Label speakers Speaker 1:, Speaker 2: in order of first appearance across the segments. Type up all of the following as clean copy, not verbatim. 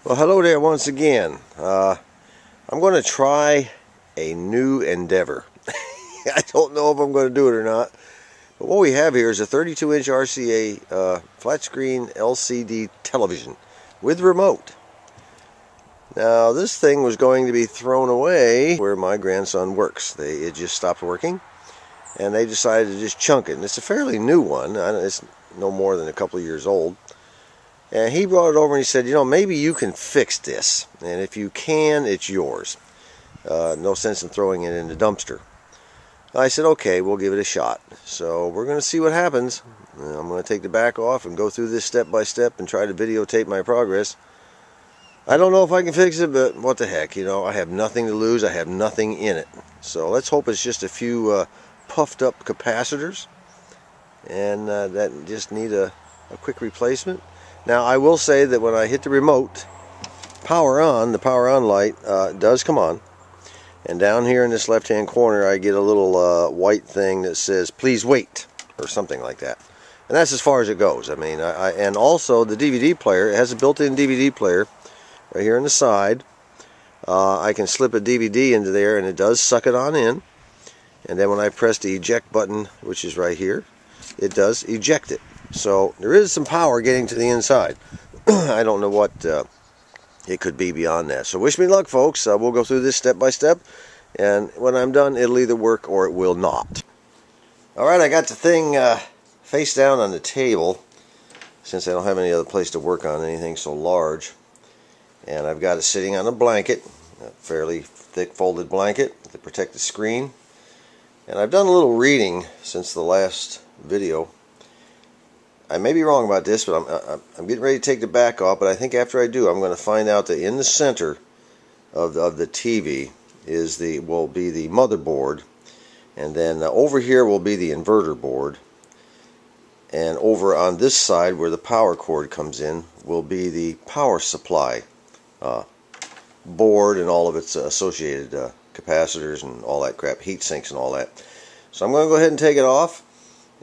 Speaker 1: Well, hello there once again. I'm going to try a new endeavor. I don't know if I'm going to do it or not. But what we have here is a 32-inch RCA flat screen LCD television with remote. Now, this thing was going to be thrown away where my grandson works. It just stopped working, and they decided to just chunk it. And it's a fairly new one. It's no more than a couple of years old. And he brought it over and he said, you know, maybe you can fix this. And if you can, it's yours. No sense in throwing it in the dumpster. I said, okay, we'll give it a shot. So we're going to see what happens. I'm going to take the back off and go through this step by step and try to videotape my progress. I don't know if I can fix it, but what the heck, you know, I have nothing to lose. I have nothing in it. So let's hope it's just a few puffed up capacitors. And that just need a quick replacement. Now, I will say that when I hit the remote, the power on light does come on. And down here in this left-hand corner, I get a little white thing that says, please wait, or something like that. And that's as far as it goes. I mean, and also the DVD player, it has a built-in DVD player right here on the side. I can slip a DVD into there, and it does suck it on in. And then when I press the eject button, which is right here, it does eject it. So there is some power getting to the inside. I don't know what it could be beyond that. So wish me luck, folks. We'll go through this step by step, and when I'm done, it'll either work or it will not. Alright, I got the thing face down on the table, since I don't have any other place to work on anything so large. And I've got it sitting on a blanket, a fairly thick folded blanket to protect the screen. And I've done a little reading since the last video. I may be wrong about this, but I'm getting ready to take the back off, but I think after I do, I'm going to find out that in the center of the TV will be the motherboard, and then over here will be the inverter board, and over on this side where the power cord comes in will be the power supply board and all of its associated capacitors and all that crap, heat sinks and all that. So I'm going to go ahead and take it off,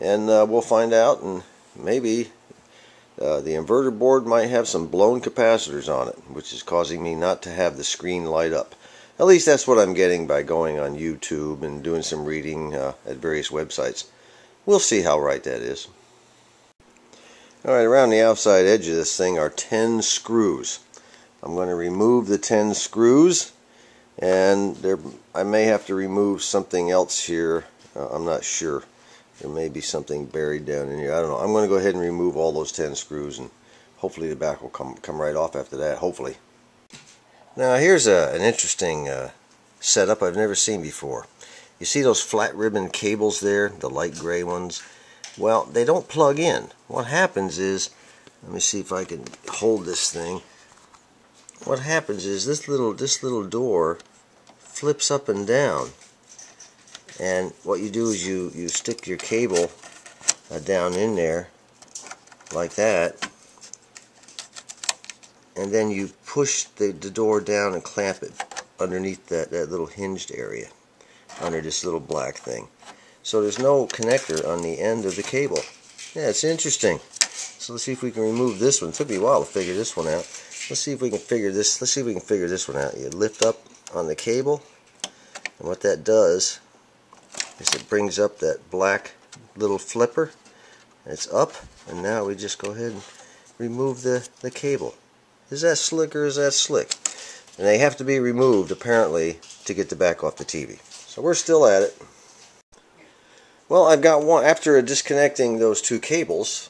Speaker 1: and we'll find out, and maybe the inverter board might have some blown capacitors on it, which is causing me not to have the screen light up. At least that's what I'm getting by going on YouTube and doing some reading at various websites. We'll see how right that is. Alright, around the outside edge of this thing are 10 screws. I'm going to remove the 10 screws, and I may have to remove something else here. I'm not sure. There may be something buried down in here. I don't know. I'm going to go ahead and remove all those 10 screws, and hopefully the back will come right off after that, hopefully. Now here's an interesting setup I've never seen before. You see those flat ribbon cables there, the light gray ones? Well, they don't plug in. What happens is, let me see if I can hold this thing. What happens is this little door flips up and down. And what you do is you stick your cable down in there like that, and then you push the door down and clamp it underneath that little hinged area under this little black thing. So there's no connector on the end of the cable. Yeah, it's interesting. So let's see if we can remove this one. It took me a while to figure this one out. Let's see if we can figure this. Let's see if we can figure this one out. You lift up on the cable, and what that does is it brings up that black little flipper. It's up, and now we just go ahead and remove the cable. Is that slick or is that slick? And they have to be removed apparently to get the back off the TV. So we're still at it. Well, I've got one, after disconnecting those two cables,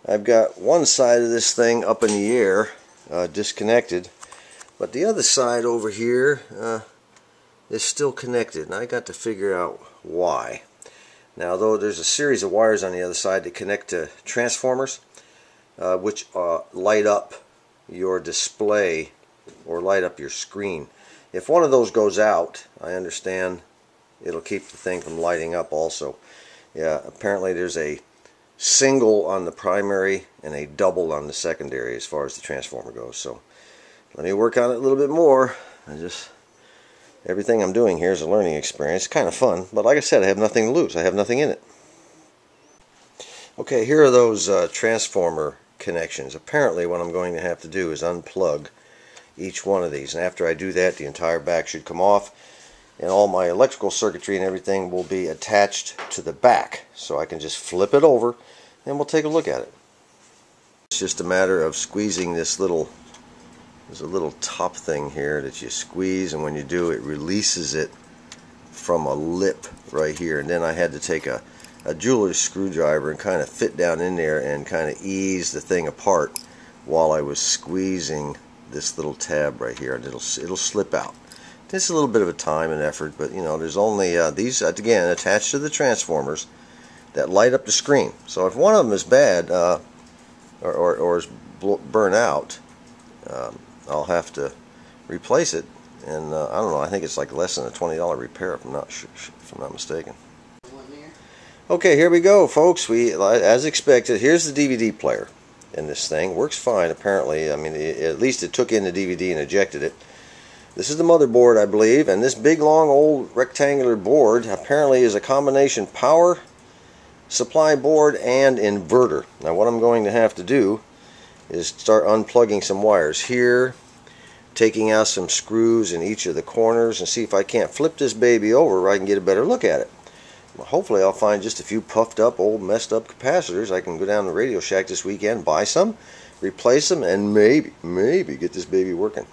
Speaker 1: I've got one side of this thing up in the air, disconnected, but the other side over here is still connected, and I got to figure out why. Now, though, there's a series of wires on the other side that connect to transformers, which light up your display or light up your screen. If one of those goes out, I understand it'll keep the thing from lighting up also. Yeah, apparently there's a single on the primary and a double on the secondary as far as the transformer goes. So let me work on it a little bit more. Everything I'm doing here is a learning experience. It's kind of fun, but like I said, I have nothing to lose. I have nothing in it. Okay, here are those transformer connections. Apparently what I'm going to have to do is unplug each one of these. And after I do that, the entire back should come off, and all my electrical circuitry and everything will be attached to the back. So I can just flip it over and we'll take a look at it. It's just a matter of squeezing this little, there's a little top thing here that you squeeze, and when you do, it releases it from a lip right here. And then I had to take a jeweler's screwdriver and kind of fit down in there and kind of ease the thing apart while I was squeezing this little tab right here, and it'll slip out. It's a little bit of a time and effort, but you know, there's only these again attached to the transformers that light up the screen. So if one of them is bad or is burnt out, I'll have to replace it. And I don't know, I think it's like less than a $20 repair if I'm not mistaken. Okay, here we go, folks. As expected, here's the DVD player in this thing. Works fine, apparently. I mean, at least it took in the DVD and ejected it. This is the motherboard, I believe, and this big, long, old rectangular board apparently is a combination power supply board and inverter. Now, what I'm going to have to do is start unplugging some wires here, taking out some screws in each of the corners, and see if I can't flip this baby over where I can get a better look at it. Hopefully I'll find just a few puffed up, old, messed up capacitors. I can go down to Radio Shack this weekend, buy some, replace them, and maybe get this baby working.